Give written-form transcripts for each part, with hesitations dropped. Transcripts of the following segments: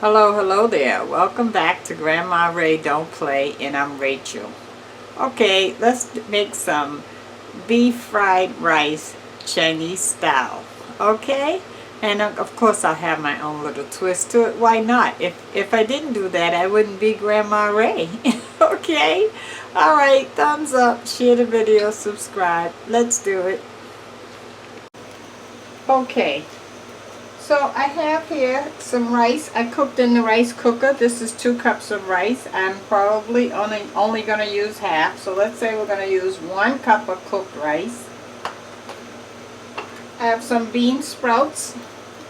Hello, hello there. Welcome back to Grandma Ray Don't Play, and I'm Rachel. Okay, let's make some beef fried rice Chinese style. Okay? And of course I'll have my own little twist to it. Why not? If I didn't do that, I wouldn't be Grandma Ray. Okay? Alright, thumbs up, share the video, subscribe. Let's do it. Okay. So I have here some rice. I cooked in the rice cooker. This is 2 cups of rice. I'm probably only going to use half. So let's say we're going to use 1 cup of cooked rice. I have some bean sprouts.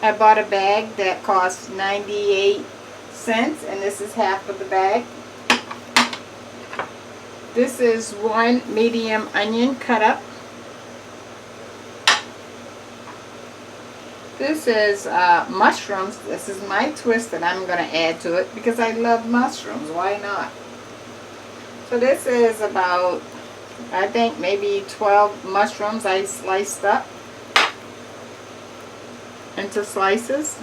I bought a bag that costs 98 cents, and this is half of the bag. This is 1 medium onion cut up. This is mushrooms. This is my twist that I'm going to add to it because I love mushrooms. Why not? So this is about, I think maybe 12 mushrooms I sliced up into slices.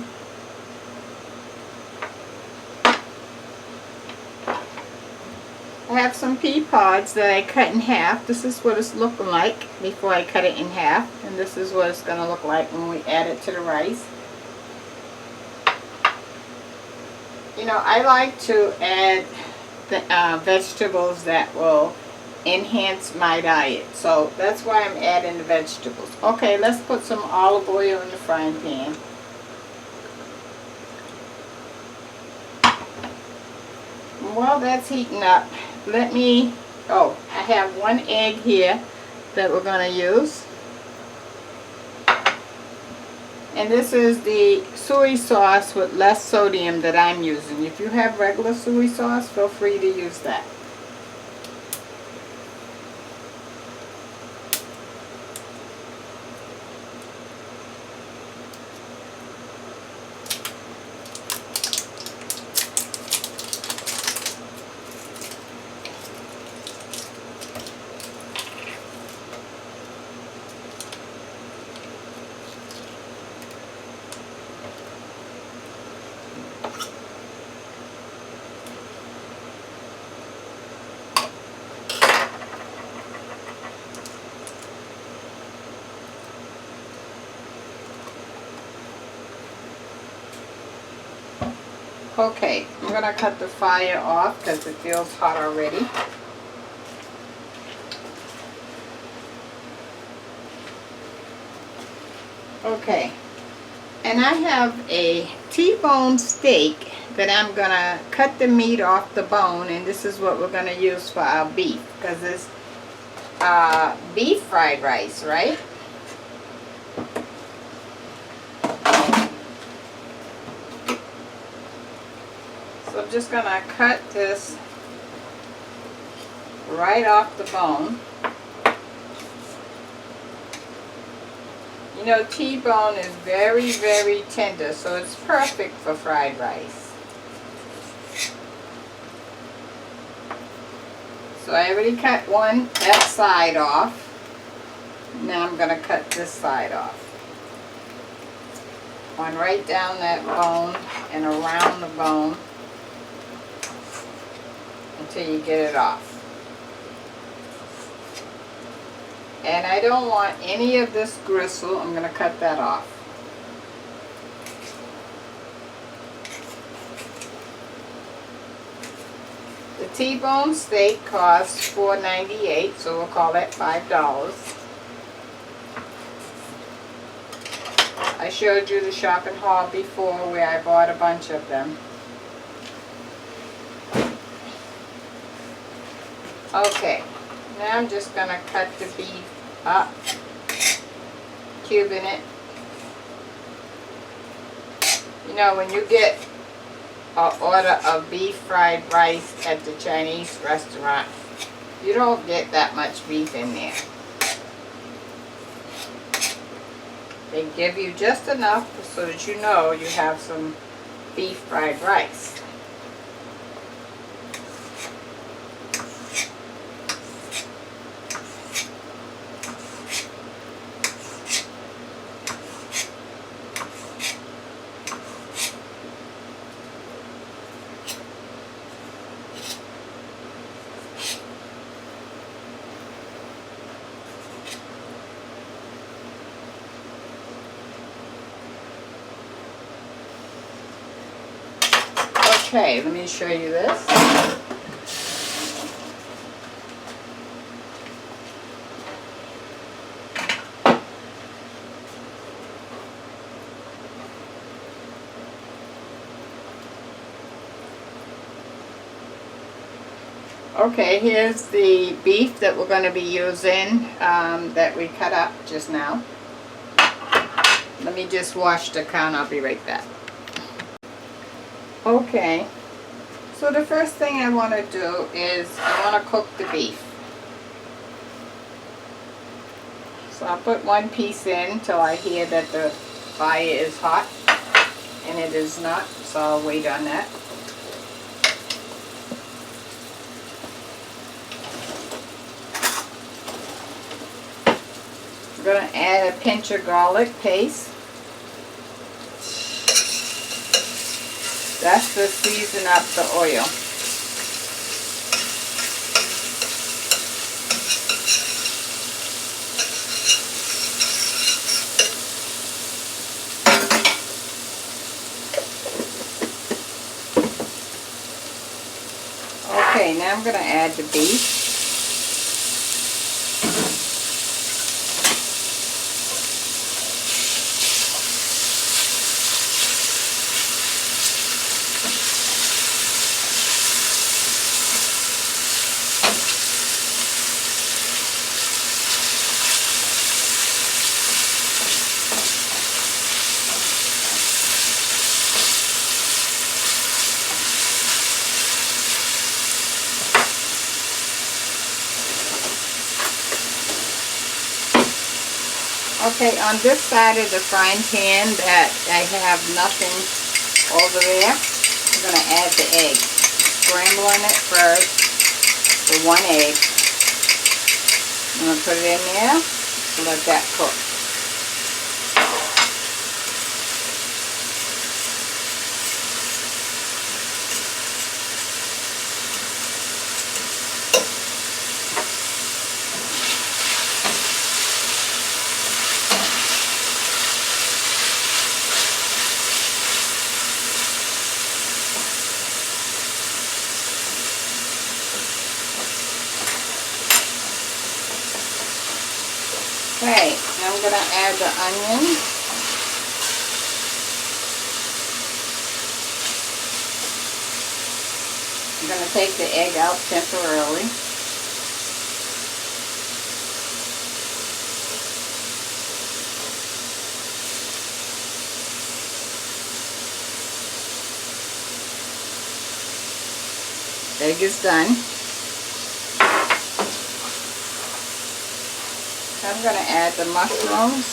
I have some pea pods that I cut in half. This is what it's looking like before I cut it in half. And this is what it's going to look like when we add it to the rice. You know, I like to add the vegetables that will enhance my diet. So that's why I'm adding the vegetables. Okay, let's put some olive oil in the frying pan. While that's heating up, I have 1 egg here that we're going to use. And this is the soy sauce with less sodium that I'm using. If you have regular soy sauce, feel free to use that. Okay, I'm going to cut the fire off because it feels hot already. Okay, and I have a T-bone steak that I'm going to cut the meat off the bone, and this is what we're going to use for our beef, because it's beef fried rice, right? So I'm just going to cut this right off the bone. You know, T-bone is very, very tender, so it's perfect for fried rice. So I already cut that side off. Now I'm going to cut this side off. One right down that bone and around the bone until you get it off. And I don't want any of this gristle. I'm going to cut that off. The T-bone steak costs $4.98, so we'll call that $5. I showed you the shopping haul before where I bought a bunch of them. Okay, now I'm just going to cut the beef up, cubing it. You know, when you get an order of beef fried rice at the Chinese restaurant, you don't get that much beef in there. They give you just enough so that you know you have some beef fried rice. Okay, let me show you this. Okay, here's the beef that we're going to be using that we cut up just now. Let me just wash the can. I'll be right back. Okay, so the first thing I want to do is I want to cook the beef. So I'll put one piece in till I hear that the fire is hot, and it is not, so I'll wait on that. I'm going to add a pinch of garlic paste. That's to season up the oil. Okay, now I'm going to add the beef. Okay, on this side of the frying pan that I have nothing over there, I'm going to add the egg. Scrambling it first for one egg. I'm going to put it in there and let that cook. Okay, now I'm going to add the onion. I'm going to take the egg out temporarily. Egg is done. I'm going to add the mushrooms.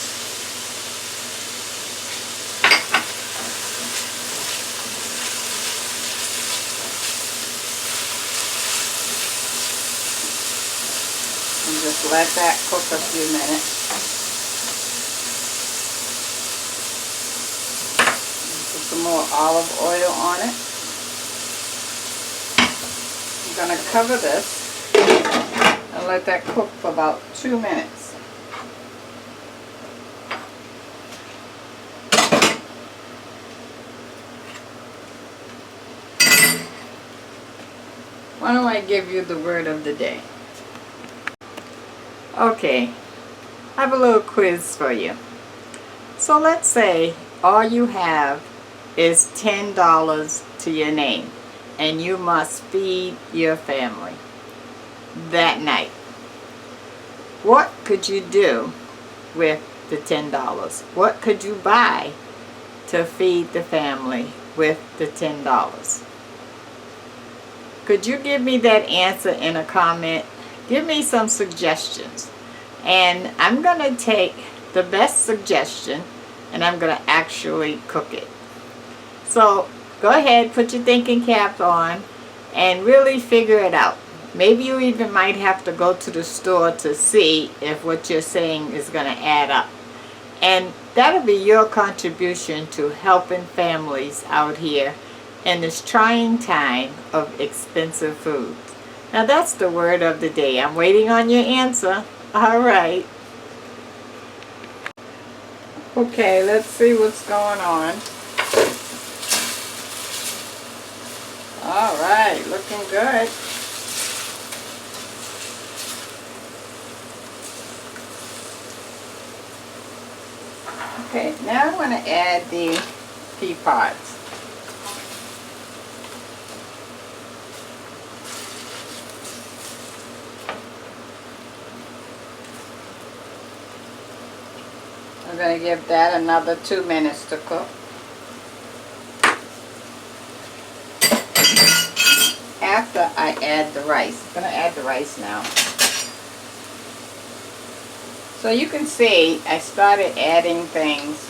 And just let that cook a few minutes. Put some more olive oil on it. I'm going to cover this and let that cook for about 2 minutes. Why don't I give you the word of the day? Okay, I have a little quiz for you. So let's say all you have is $10 to your name and you must feed your family that night. What could you do with the $10? What could you buy to feed the family with the $10? Could you give me that answer in a comment? Give me some suggestions. And I'm going to take the best suggestion and I'm going to actually cook it. So go ahead, put your thinking cap on and really figure it out. Maybe you even might have to go to the store to see if what you're saying is going to add up. And that'll be your contribution to helping families out here in this trying time of expensive food. Now that's the word of the day. I'm waiting on your answer. All right. Okay, let's see what's going on. looking good. Okay, now I'm going to add the pea pods. I'm going to give that another 2 minutes to cook. After I add the rice, I'm going to add the rice now. So you can see I started adding things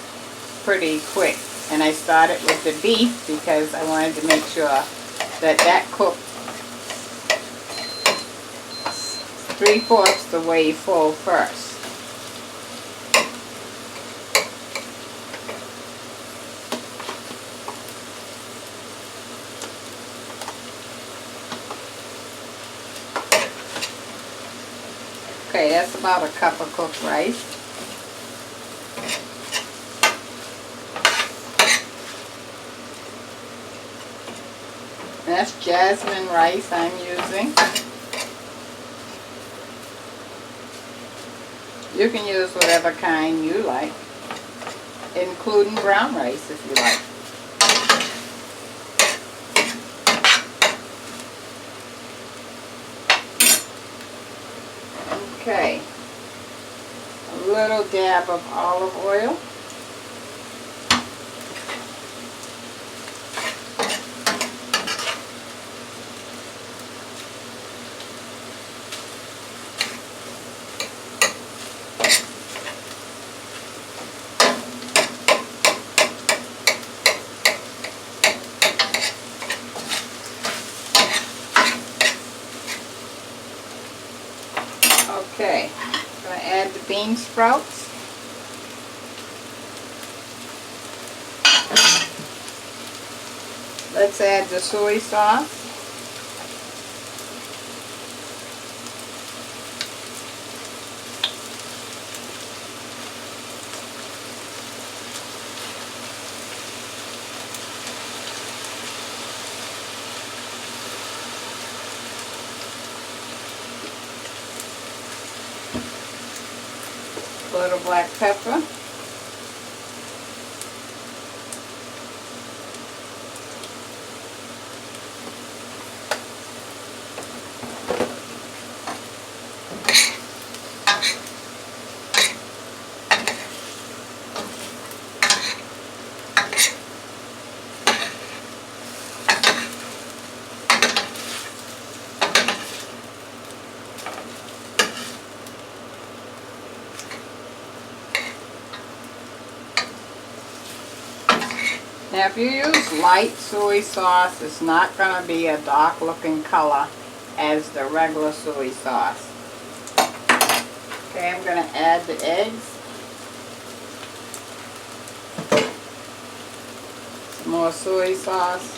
pretty quick, and I started with the beef because I wanted to make sure that that cooked 3/4 the way full first. Okay, that's about a cup of cooked rice. That's jasmine rice I'm using. You can use whatever kind you like, including brown rice if you like. Okay, a little dab of olive oil. Okay, I'm going to add the bean sprouts. Let's add the soy sauce. A little black pepper. Now if you use light soy sauce, it's not going to be a dark looking color as the regular soy sauce. Okay, I'm going to add the eggs. Some more soy sauce.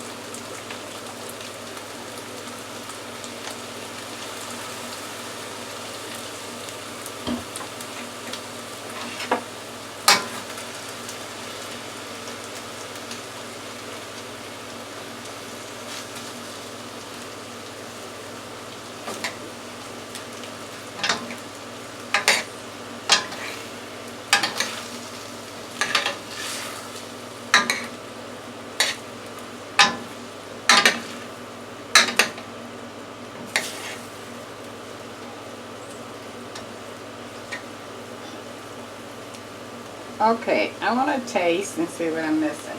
Okay, I want to taste and see what I'm missing.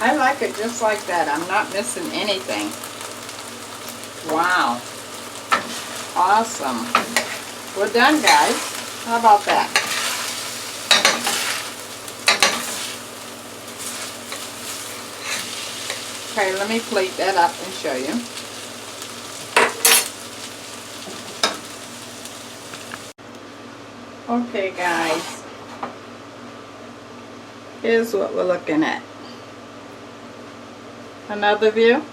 I like it just like that. I'm not missing anything. Wow. Awesome. We're done, guys. How about that? Okay, let me plate that up and show you. Okay, guys. Here's what we're looking at. Another view.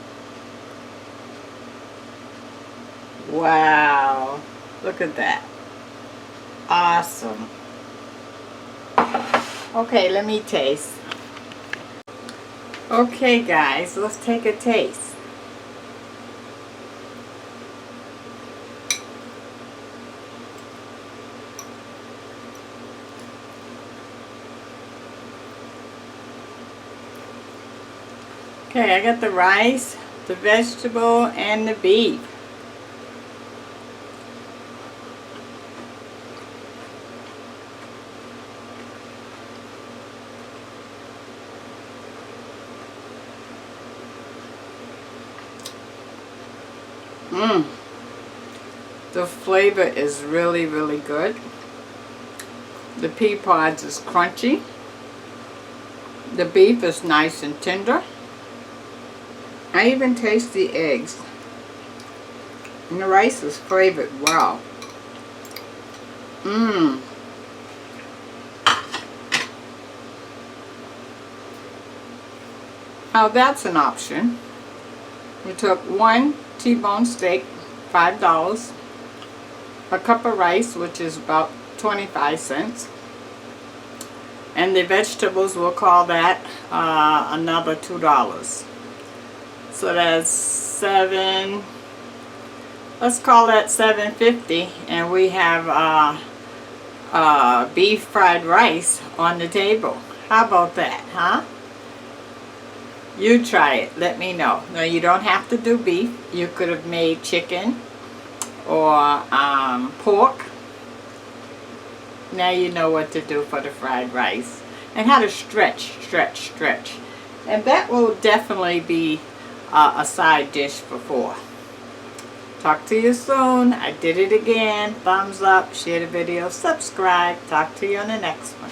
Wow. Look at that. Awesome. Okay, let me taste. Okay, guys, let's take a taste. Okay, I got the rice, the vegetable, and the beef. The flavor is really, really good. The pea pods is crunchy. The beef is nice and tender. I even taste the eggs. And the rice is flavored well. Now that's an option. We took one T-bone steak, $5. A cup of rice, which is about 25 cents. And the vegetables, we'll call that another $2. So that's let's call that $7.50, and we have beef fried rice on the table. How about that, huh? You try it, let me know. Now you don't have to do beef. You could have made chicken or pork. Now you know what to do for the fried rice and how to stretch. And that will definitely be a side dish for 4. Talk to you soon. I did it again. Thumbs up, share the video, subscribe. Talk to you on the next one.